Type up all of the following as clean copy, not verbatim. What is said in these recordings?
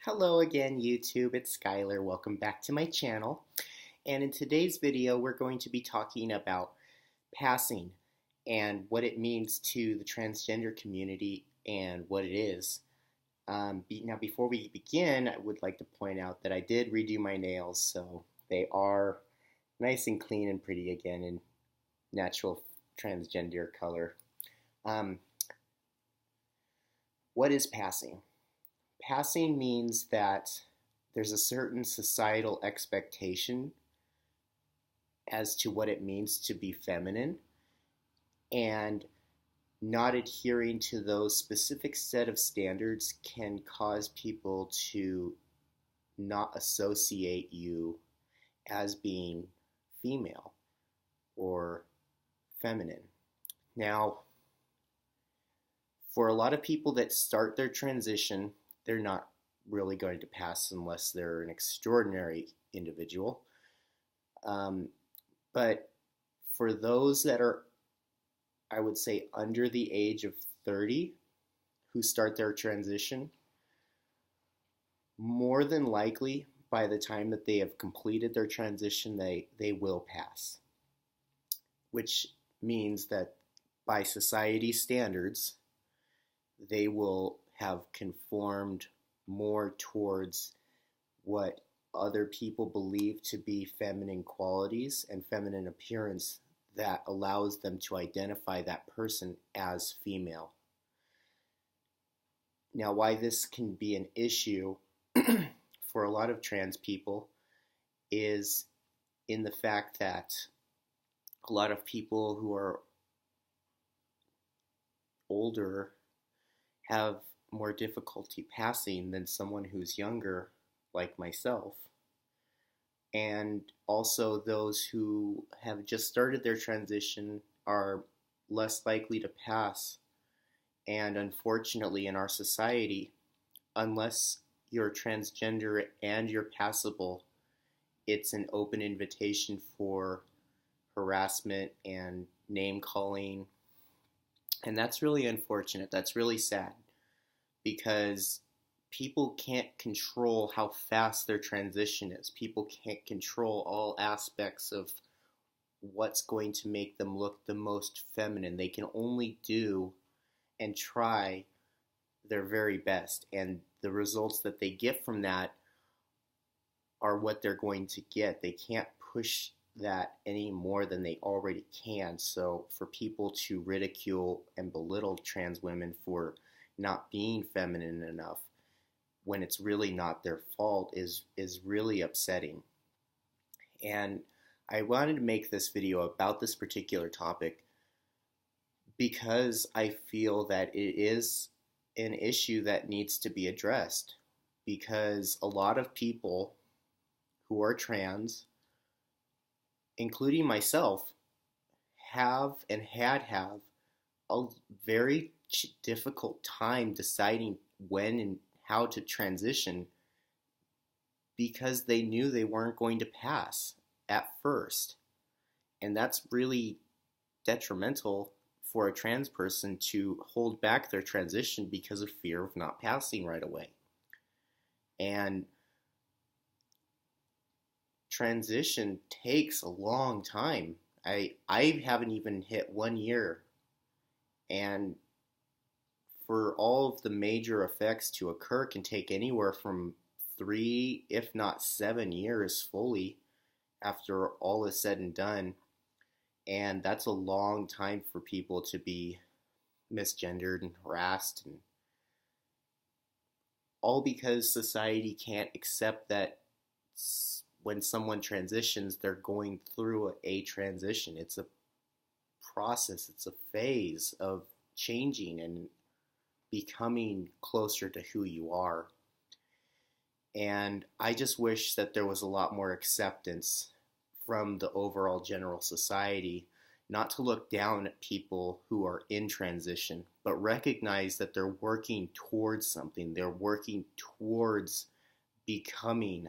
Hello again, YouTube. It's Skylar. Welcome back to my channel. And in today's video, we're going to be talking about passing and what it means to the transgender community and what it is. Now, before we begin, I would like to point out that I did redo my nails, so they are nice and clean and pretty again in natural transgender color. What is passing? Passing means that there's a certain societal expectation as to what it means to be feminine, and not adhering to those specific set of standards can cause people to not associate you as being female or feminine. Now, for a lot of people that start their transition, they're not really going to pass unless they're an extraordinary individual. But for those that are, I would say, under the age of 30 who start their transition, more than likely by the time that they have completed their transition, they will pass. Which means that by society standards, they will have conformed more towards what other people believe to be feminine qualities and feminine appearance that allows them to identify that person as female. Now, why this can be an issue for a lot of trans people is in the fact that a lot of people who are older have more difficulty passing than someone who's younger, like myself. And also those who have just started their transition are less likely to pass. And unfortunately, in our society, unless you're transgender and you're passable, it's an open invitation for harassment and name calling. And that's really unfortunate. That's really sad, because people can't control how fast their transition is. People can't control all aspects of what's going to make them look the most feminine. They can only do and try their very best, and the results that they get from that are what they're going to get. They can't push that any more than they already can. So for people to ridicule and belittle trans women for not being feminine enough when it's really not their fault is really upsetting. And I wanted to make this video about this particular topic because I feel that it is an issue that needs to be addressed, because a lot of people who are trans, including myself, have and had a very difficult time deciding when and how to transition, because they knew they weren't going to pass at first. And that's really detrimental for a trans person to hold back their transition because of fear of not passing right away. And transition takes a long time. I haven't even hit 1 year, and for all of the major effects to occur can take anywhere from 3, if not 7 years fully after all is said and done. And that's a long time for people to be misgendered and harassed, and all because society can't accept that when someone transitions, they're going through a transition. It's a process, it's a phase of changing and becoming closer to who you are. And I just wish that there was a lot more acceptance from the overall general society, not to look down at people who are in transition, but recognize that they're working towards something. They're working towards becoming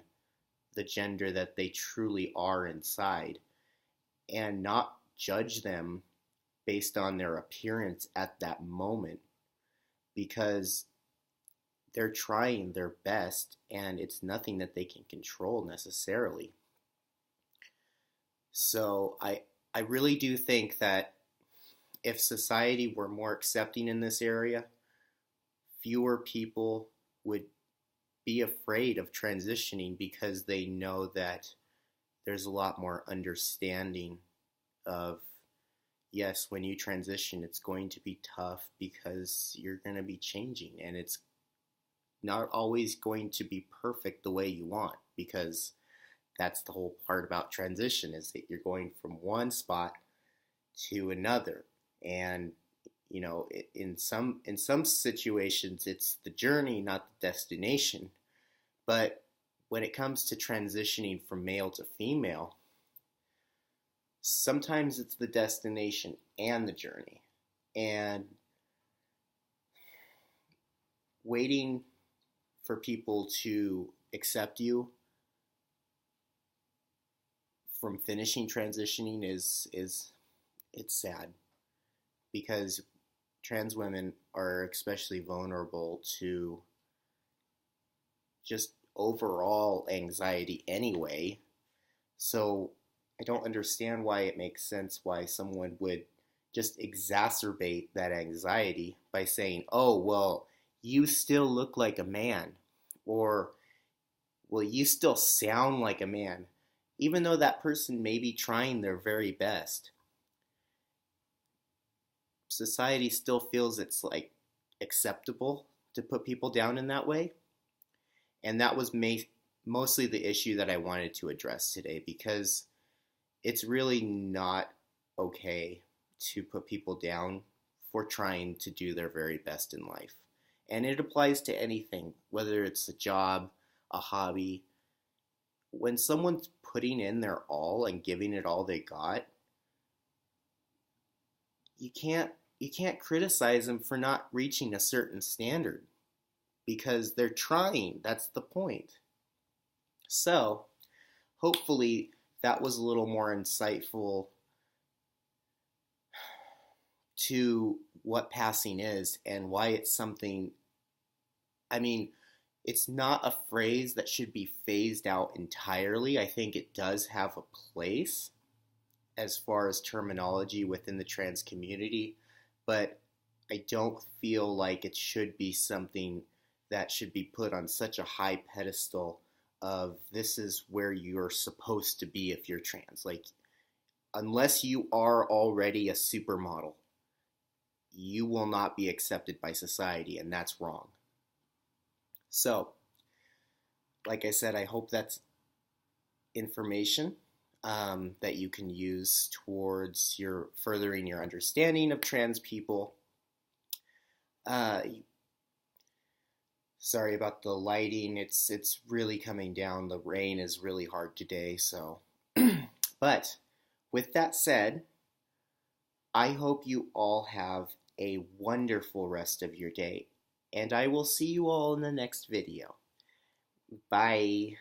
the gender that they truly are inside, and not judge them based on their appearance at that moment, because they're trying their best, and it's nothing that they can control necessarily. So I really do think that if society were more accepting in this area, fewer people would be afraid of transitioning because they know that there's a lot more understanding of, yes, when you transition, it's going to be tough because you're going to be changing, and it's not always going to be perfect the way you want, because that's the whole part about transition, is that you're going from one spot to another. And in some situations it's the journey, not the destination. But when it comes to transitioning from male to female, sometimes it's the destination and the journey. And waiting for people to accept you from finishing transitioning is it's sad, because trans women are especially vulnerable to just overall anxiety anyway. So I don't understand why it makes sense why someone would just exacerbate that anxiety by saying, oh, well, you still look like a man, or, well, you still sound like a man, even though that person may be trying their very best. Society still feels it's like acceptable to put people down in that way. And that was mostly the issue that I wanted to address today, because it's really not okay to put people down for trying to do their very best in life. And it applies to anything, whether it's a job, a hobby. When someone's putting in their all and giving it all they got, you can't criticize them for not reaching a certain standard, because they're trying. That's the point. So, hopefully that was a little more insightful to what passing is and why it's something. I mean, it's not a phrase that should be phased out entirely. I think it does have a place as far as terminology within the trans community, but I don't feel like it should be something that should be put on such a high pedestal of, this is where you're supposed to be if you're trans. Like, unless you are already a supermodel, you will not be accepted by society, and that's wrong. So, like I said, I hope that's information that you can use towards your furthering your understanding of trans people. Sorry about the lighting. It's really coming down. The rain is really hard today. So, but with that said, I hope you all have a wonderful rest of your day, and I will see you all in the next video. Bye.